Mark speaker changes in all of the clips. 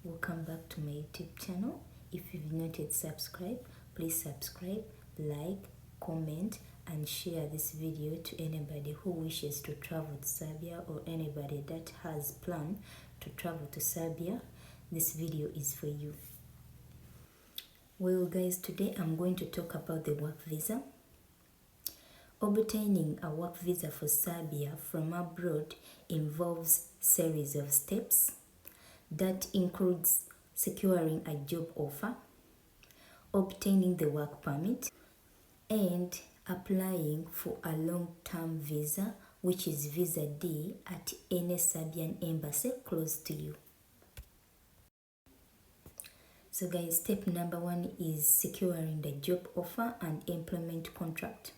Speaker 1: welcome back to my YouTube channel. If you've not yet subscribed, please subscribe, like, comment and share this video to anybody who wishes to travel to Serbia or anybody that has planned to travel to Serbia. This video is for you. Well guys, today I'm going to talk about the work visa. Obtaining a work visa for Serbia from abroad involves a series of steps that includes securing a job offer, obtaining the work permit, and applying for a long-term visa, which is Visa D, at any Serbian embassy close to you. So guys, step number 1 is securing the job offer and employment contract.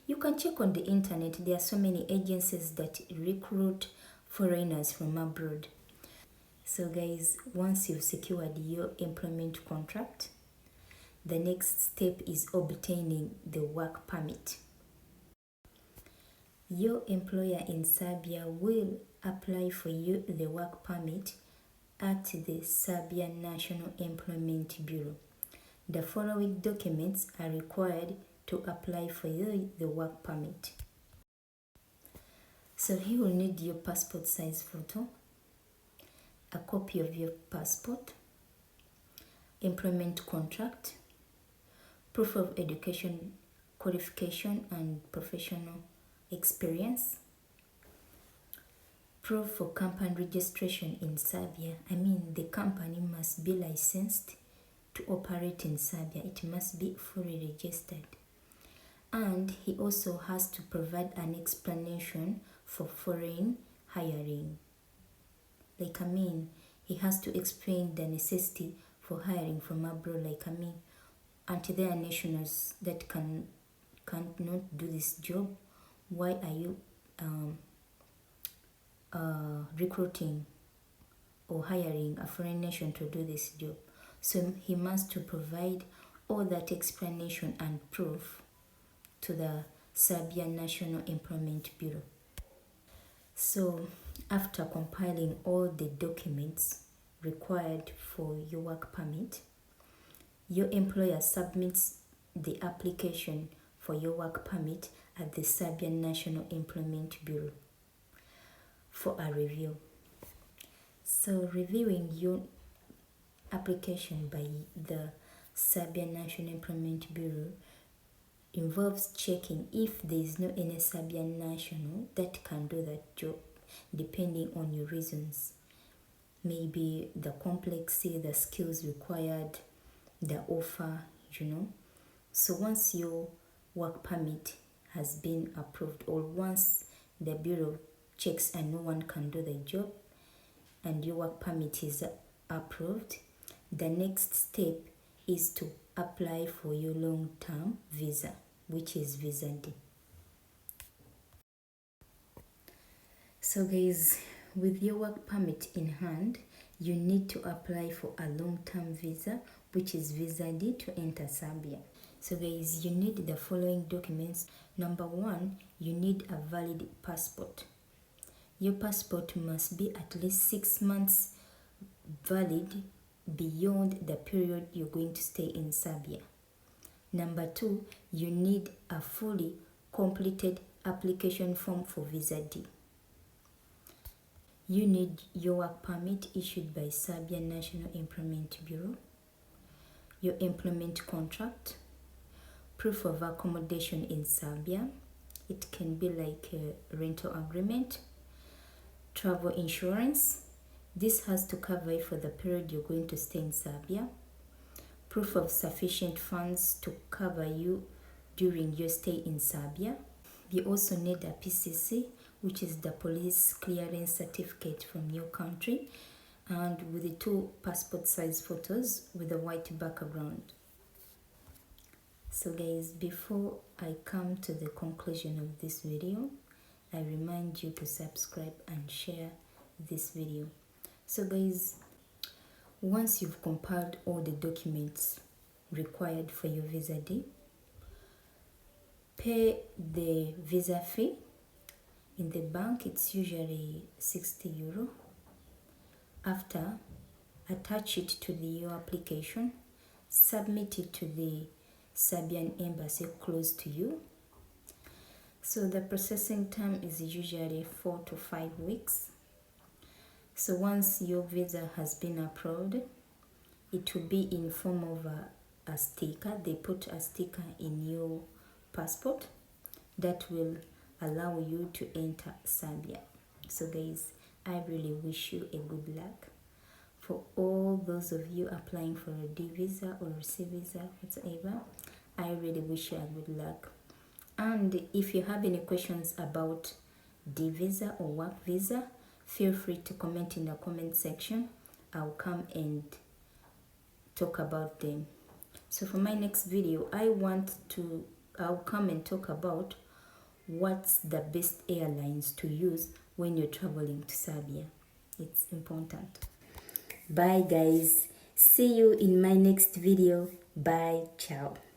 Speaker 1: You can check on the internet. There are so many agencies that recruit foreigners from abroad. So guys, once you've secured your employment contract, the next step is obtaining the work permit. Your employer in Serbia will apply for you the work permit at the Serbian National Employment Bureau. The following documents are required to apply for the work permit. So you will need your passport size photo, a copy of your passport, employment contract, proof of education, qualification and professional experience, proof for company registration in Serbia. I mean, the company must be licensed to operate in Serbia. It must be fully registered. And he also has to provide an explanation for foreign hiring. He has to explain the necessity for hiring from abroad. Until there are nationals that can't not do this job, why are you recruiting or hiring a foreign nation to do this job? So he must to provide all that explanation and proof to the Serbian National Employment Bureau. So after compiling all the documents required for your work permit, your employer submits the application for your work permit at the Serbian National Employment Bureau for a review. So reviewing your application by the Serbian National Employment Bureau involves checking if there is no any Serbian national that can do that job, depending on your reasons. Maybe the complexity, the skills required, the offer, So once your work permit has been approved, or once the bureau checks and no one can do the job and your work permit is approved, the next step is to apply for your long-term visa, which is Visa D. So guys, with your work permit in hand, you need to apply for a long-term visa, which is Visa D, to enter Serbia. So guys, you need the following documents. Number 1, you need a valid passport. Your passport must be at least 6 months valid beyond the period you're going to stay in Serbia. Number 2, you need a fully completed application form for Visa D. You need your work permit issued by Serbian National Employment Bureau, your employment contract, proof of accommodation in Serbia. It can be like a rental agreement, travel insurance. This has to cover you for the period you're going to stay in Serbia. Proof of sufficient funds to cover you during your stay in Serbia. You also need a PCC, which is the police clearance certificate from your country, and with the 2 passport size photos with a white background. So guys, before I come to the conclusion of this video, I remind you to subscribe and share this video. So guys, once you've compiled all the documents required for your Visa D, pay the visa fee. In the bank, it's usually €60. After attach it to your application, submit it to the Serbian embassy close to you. So the processing time is usually 4 to 5 weeks. So once your visa has been approved, it will be in form of a sticker. They put a sticker in your passport that will allow you to enter Serbia. So guys, I really wish you a good luck. For all those of you applying for a D visa or a C visa, whatever, I really wish you a good luck. And if you have any questions about D visa or work visa, feel free to comment in the comment section. I'll come and talk about them. So for my next video, I'll come and talk about what's the best airlines to use when you're traveling to Serbia. It's important. Bye guys. See you in my next video. Bye. Ciao.